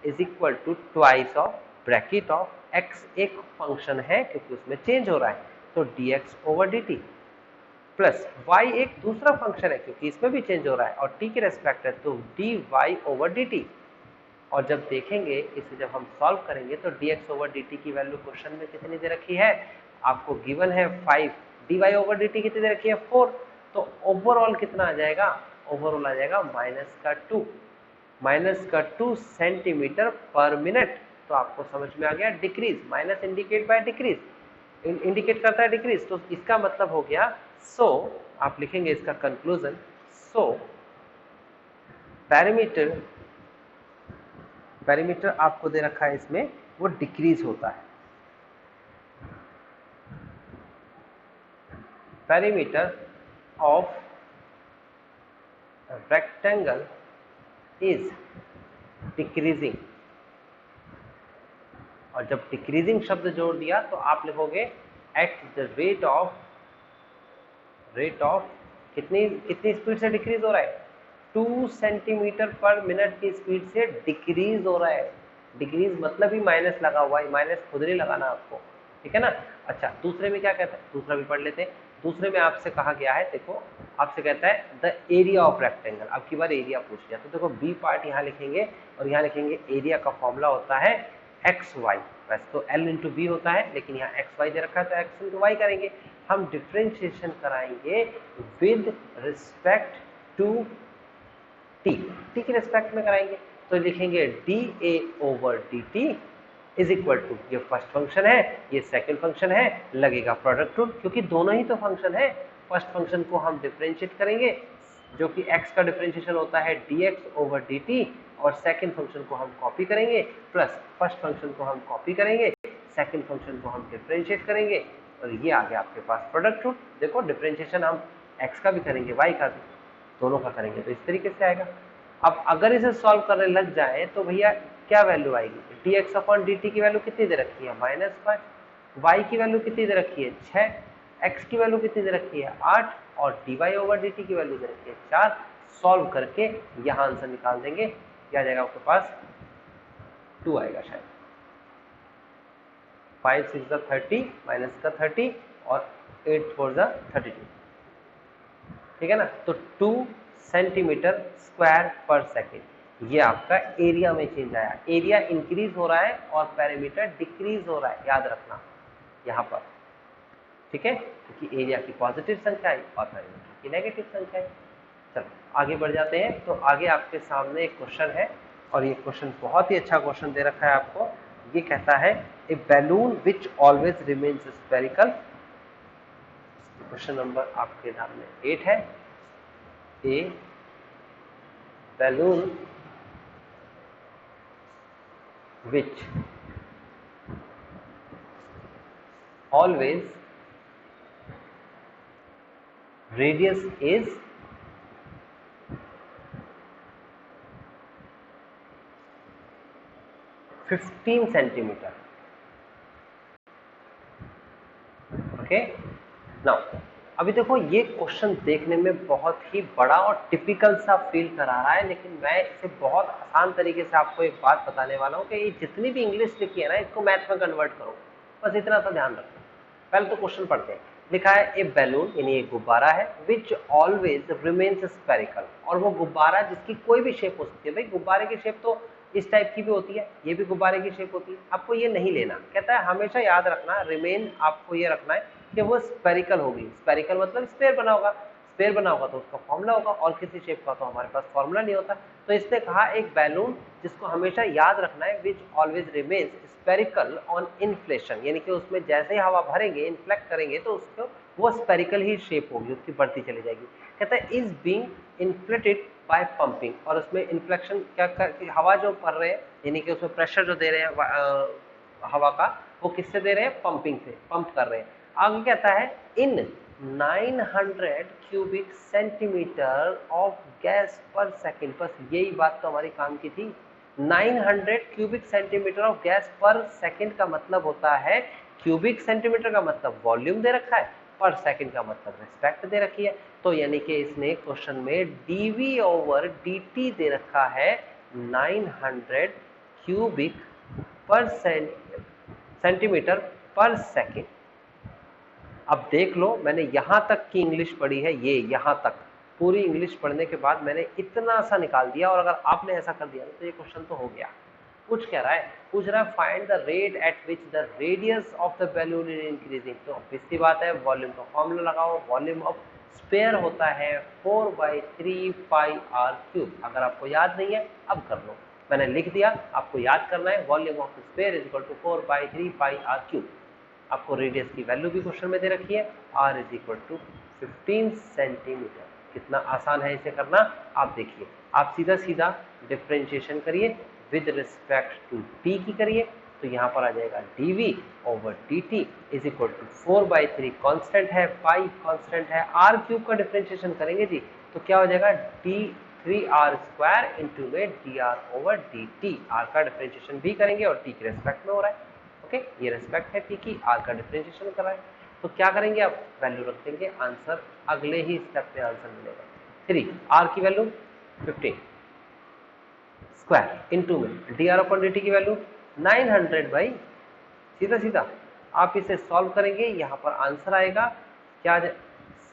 is equal to twice of bracket of x एक फंक्शन है क्योंकि उसमें चेंज हो रहा है, तो dx over dt plus y एक दूसरा फंक्शन है क्योंकि इसमें भी चेंज हो रहा है और t के रेस्पेक्ट है, तो dy ओवर dt। और जब देखेंगे इसे, जब हम सॉल्व करेंगे तो dx ओवर dt की वैल्यू क्वेश्चन में कितनी दे रखी है? आपको गिवन है 5, dy ओवर dt कितनी दे रखी है? 4। तो ओवरऑल कितना आ जाएगा? ओवरऑल आ जाएगा माइनस का 2 सेंटीमीटर पर मिनट। तो आपको समझ में आ गया decrease, minus indicate by decrease, indicate करता है डिक्रीज, तो इसका मतलब हो गया सो आप लिखेंगे इसका कंक्लूजन, सो पैरामीटर आपको दे रखा है इसमें वो डिक्रीज होता है। Parameter of rectangle is decreasing, और जब डिक्रीजिंग शब्द जोड़ दिया तो आप लिखोगे एट द रेट ऑफ कितनी स्पीड से डिक्रीज हो रहा है? 2 सेंटीमीटर पर मिनट की स्पीड से डिक्रीज हो रहा है। डिक्रीज मतलब ही माइनस लगा हुआ है, माइनस खुद नहीं लगाना आपको, ठीक है ना। अच्छा, दूसरे में क्या कहता है? दूसरा भी पढ़ लेते हैं। दूसरे में आपसे कहा गया है, देखो आपसे कहता है द एरिया ऑफ रेक्टेंगल। अब की बार एरिया पूछ लिया, तो देखो बी पार्ट यहाँ लिखेंगे और यहाँ लिखेंगे एरिया का फॉर्मूला होता है एक्स वाई। वैसे तो एल इंटू बी होता है, लेकिन यहाँ एक्स वाई दे रखा है तो एक्स इंटू वाई करेंगे। हम डिफ्रेंशिएशन कराएंगे विद रिस्पेक्ट टू टी के रिस्पेक्ट में कराएंगे, तो लिखेंगे D A over d t is equal to, ये फर्स्ट फंक्शन है, ये सेकंड फंक्शन है, लगेगा प्रोडक्ट रूल, क्योंकि दोनों ही तो फंक्शन है। फर्स्ट फंक्शन को हम डिफरेंशिएट करेंगे जो कि x का डिफरेंशिएशन होता है dx ओवर dt, और सेकंड फंक्शन को हम कॉपी करेंगे, प्लस फर्स्ट फंक्शन को हम कॉपी करेंगे, सेकंड फंक्शन को हम डिफरेंशिएट करेंगे, और ये आ गया आपके पास प्रोडक्ट रूल। देखो डिफरेंशिएशन हम x का भी करेंगे, y का भी, दोनों का करेंगे, तो इस तरीके से आएगा। अब अगर इसे सॉल्व करने लग जाए तो भैया क्या वैल्यू आएगी? dx अपॉन dt की वैल्यू कितनी दे रखी है? -5, y की वैल्यू कितनी दे रखी है? 6, x की वैल्यू कितनी दे रखी है? 8, और dy ओवर dt की वैल्यू दे रखी है 4। सॉल्व करके यहाँ आंसर निकाल देंगे, क्या आ जाएगा आपके पास? 2 आएगा शायद। 5 6 × 30 माइनस का 30 और 8 4 × 32, ठीक है ना। तो 2 सेंटीमीटर स्क्वायर पर सेकेंड, ये आपका एरिया में चेंज आया। एरिया इंक्रीज हो रहा है और पैरामीटर डिक्रीज हो रहा है, याद रखना यहाँ पर, ठीक है, क्योंकि एरिया की पॉजिटिव संख्या है और पैरामीटर की नेगेटिव संख्या है। चलो आगे बढ़ जाते हैं। तो आगे आपके सामने एक क्वेश्चन है, और ये क्वेश्चन बहुत ही अच्छा क्वेश्चन दे रखा है आपको। ये कहता है a balloon which always remains spherical. Question number आपके सामने 8 है। A balloon which always radius is 15 centimetre. Okay, now अभी देखो ये क्वेश्चन देखने में बहुत ही बड़ा और टिपिकल सा फील करा रहा है, लेकिन मैं इसे बहुत आसान तरीके से आपको एक बात बताने वाला हूँ कि ये जितनी भी इंग्लिश लिखी है ना, इसको मैथ में कन्वर्ट करो। बस इतना सा ध्यान रखना। पहले तो क्वेश्चन पढ़ते हैं। लिखा है ए बैलून यानी एक गुब्बारा है विच ऑलवेज रिमेन्स स्फेरिकल, और वो गुब्बारा जिसकी कोई भी शेप हो सकती है। भाई गुब्बारे की शेप तो इस टाइप की भी होती है, ये भी गुब्बारे की शेप होती है, आपको ये नहीं लेना। कहता है हमेशा याद रखना, रिमेन आपको ये रखना है कि वो स्फेरिकल होगी। स्फेरिकल मतलब स्फेयर बना होगा, स्फेयर बना होगा तो उसका फॉर्मूला होगा, और किसी शेप का तो हमारे पास फॉर्मूला नहीं होता। तो इसने कहा एक बैलून जिसको हमेशा याद रखना है विच always remains spherical on inflation, यानी कि उसमें जैसे ही हवा भरेंगे, इन्फ्लेक्ट करेंगे तो उसको वो स्फेरिकल ही शेप होगी, उसकी बढ़ती चली जाएगी। कहता है is being inflated by pumping, और उसमें इन्फ्लेक्शन क्या कर, हवा जो भर रहे हैं यानी कि उसमें प्रेशर जो दे रहे हैं हवा का, वो किससे दे रहे हैं? पंपिंग से, पंप कर रहे हैं। आगे कहता है इन 900 क्यूबिक सेंटीमीटर ऑफ गैस पर सेकेंड। बस यही बात तो हमारी काम की थी। 900 क्यूबिक सेंटीमीटर ऑफ गैस पर सेकेंड का मतलब होता है, क्यूबिक सेंटीमीटर का मतलब वॉल्यूम दे रखा है, पर सेकेंड का मतलब रिस्पेक्ट दे रखी है। तो यानी कि इसने क्वेश्चन में dv ओवर dt दे रखा है 900 क्यूबिक पर सेंटीमीटर पर सेकेंड। अब देख लो, मैंने यहां तक की इंग्लिश पढ़ी है, ये यहां तक पूरी इंग्लिश पढ़ने के बाद मैंने इतना सा निकाल दिया, और अगर आपने ऐसा कर दिया तो ये क्वेश्चन तो हो गया। पूछ क्या रहा है? पूछ रहा है find the rate at which the radius of the balloon is increasing. तो ऑब्वियसली बात है, वॉल्यूम का फॉर्मूला लगाओ। वॉल्यूम ऑफ स्पेयर होता है 4/3 पाई आर क्यूब। अगर आपको याद नहीं है अब कर लो, मैंने लिख दिया, आपको याद करना है। Volume of sphere is equal to 4/3 pi r cube. आपको रेडियस की वैल्यू भी क्वेश्चन में दे रखी है, r is equal to 15 centimetre. कितना आसान है इसे करना, आप देखिए। आप सीधा सीधा डिफरेंशिएशन करिए विद रिस्पेक्ट टू t की करिए, तो यहाँ पर आ जाएगा dv over dt is equal to 4/3 constant है, पाई कांस्टेंट है, r क्यूब का डिफरेंशिएशन करेंगे जी तो क्या हो जाएगा d3r स्क्वायर इंटू में dr ओवर dt। r का डिफरेंशिएशन भी करेंगे और t के रेस्पेक्ट में हो रहा है। ओके, ये रेस्पेक्ट है t की, r का डिफरेंशिएशन कर रहा है। तो क्या करेंगे, आप वैल्यू रख देंगे, आंसर अगले ही स्टेप पे आंसर मिलेगा। 3 r की वैल्यू 15 स्क्वायर इनटू में dr अपॉन dt की वैल्यू 900 भाई। सीधा सीधा आप इसे सॉल्व करेंगे, यहाँ पर आंसर आएगा क्या?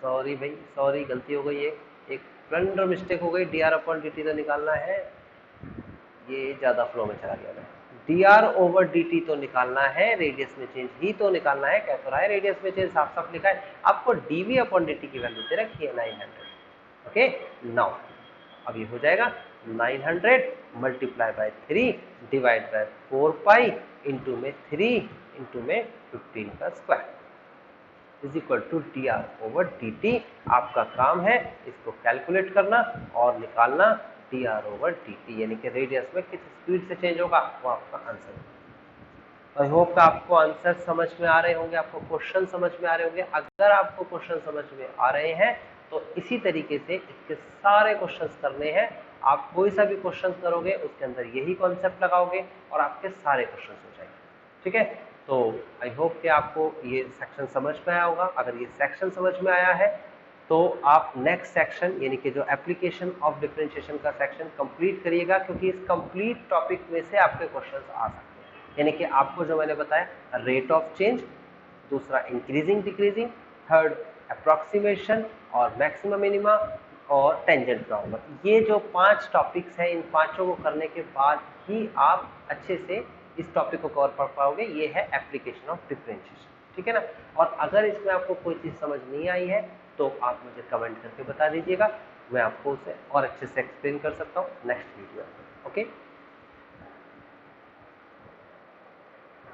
सॉरी भाई, सॉरी गलती हो गई, एक ब्लंडर मिस्टेक हो गई। dr अपॉन dt तो निकालना है, ये ज्यादा फ्लो में चला गया। dr ओवर dt तो निकालना है, रेडियस में चेंज ही तो निकालना है। क्या तो रहा है, रेडियस में चेंज साफ साफ लिखा है। आपको dv अपॉन dt की वैल्यू दे रखी है 900। ओके, नाउ अब ये हो जाएगा 900 multiply by 3 divide by 4 pi into में 3 इंटू में 15 का square is equal to dr over dt। आपका काम है इसको कैलकुलेट करना और निकालना dr ओवर dt, यानी कि रेडियस में किस स्पीड से चेंज होगा वो आपका आंसर है। आई होप का आपको आंसर समझ में आ रहे होंगे, आपको क्वेश्चन समझ में आ रहे होंगे। अगर आपको क्वेश्चन समझ में आ रहे हैं तो इसी तरीके से इसके सारे क्वेश्चंस करने हैं। आप कोई सा भी क्वेश्चन करोगे उसके अंदर यही कॉन्सेप्ट लगाओगे और आपके सारे क्वेश्चन हो जाएंगे। ठीक है, तो आई होप कि आपको ये सेक्शन समझ में आया होगा। अगर ये सेक्शन समझ में आया है तो आप नेक्स्ट सेक्शन यानी कि जो एप्लीकेशन ऑफ डिफरेंशिएशन का सेक्शन कंप्लीट करिएगा, क्योंकि इस कंप्लीट टॉपिक में से आपके क्वेश्चंस आ सकते हैं। यानी कि आपको जो मैंने बताया रेट ऑफ चेंज, दूसरा इंक्रीजिंग डिक्रीजिंग, थर्ड अप्रॉक्सीमेशन और मैक्सिमम मिनिमा और टेंजेंट नॉर्मल, ये जो 5 टॉपिक्स हैं, इन पांचों को करने के बाद ही आप अच्छे से इस टॉपिक को कवर कर पाओगे। ये है एप्लीकेशन ऑफ डिफरेंशिएशन, ठीक है ना। और अगर इसमें आपको कोई चीज़ समझ नहीं आई है तो आप मुझे कमेंट करके बता दीजिएगा, मैं आपको उसे और अच्छे से एक्सप्लेन कर सकता हूँ नेक्स्ट वीडियो में। ओके।